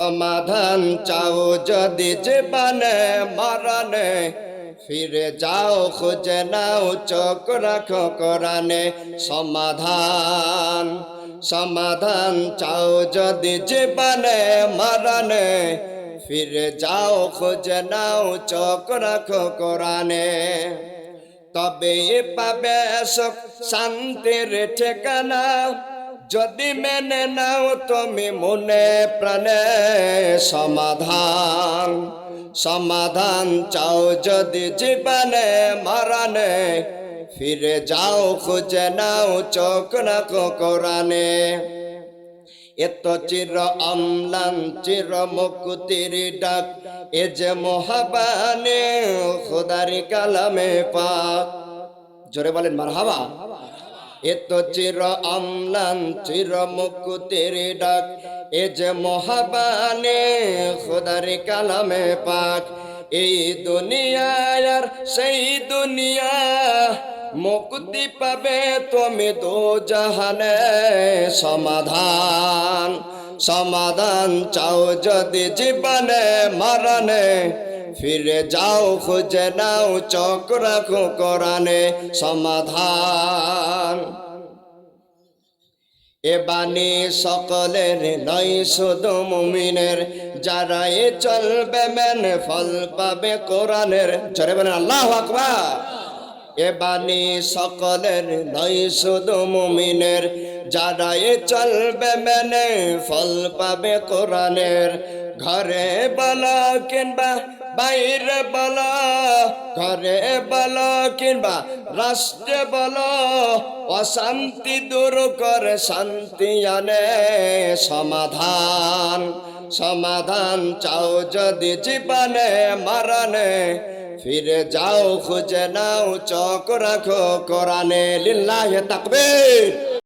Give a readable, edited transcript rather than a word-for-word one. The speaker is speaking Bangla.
সমাধান চাও যদি জীবনে মরণে, ফিরে যাও খুঁজে নাও চোখ রাখো কোরআনে। সমাধান সমাধান চাও যদি জীবনে মরণে, ফিরে যাও খুঁজে নাও চোখ রাখো কোরআনে। তবে পাবে সুখ শান্তির ঠিকানা, যদি মেনে নাও তুমি মনে প্রাণে। সমাধান সমাধান চাও যদি জীবনে মরণে, ফিরে যাও খুঁজে নাও চোখ রাখো কোরআনে। এত চির অম্লান চির মুক্তির ডাক, এ যে মোহাবানে খোদারি কালামে পাক। জোরে বলেন মারহাবা। এত চির অম্লান চির মুক্তির ডাক, এ যে মোহাবানে খোদারি কালামে পাক। এই দুনিয়া আর সেই দুনিয়া, মুক্তি পাবে তুমি দো জাহানে। সমাধান সমাধান চাও যদি জীবনে মরণে, ফিরে যাও খুঁজে নাও চোখ রাখো কোরআনে। সমাধান এ বাণী সকলের নয় শুধু মুমিনের, যারা এ চলবে মেনে ফল পাবে কোরআনের। জোরে বলেন আল্লাহু আকবার। এ বাণী সকলের নয় শুধু মুমিনের, যারা এ চলবে মেনে ফল পাবে কোরআনের। ঘরে বলো কিংবা বাইরে বলো, ঘরে বলো কিংবা রাষ্ট্রে বলো, অশান্তি দূর করে শান্তি আনে। সমাধান সমাধান চাও যদি জীবনে মরণে, ফিরে যাও খুঁজে নাও চোখ রাখো কোরআনে। লিল্লাহি তাকবীর।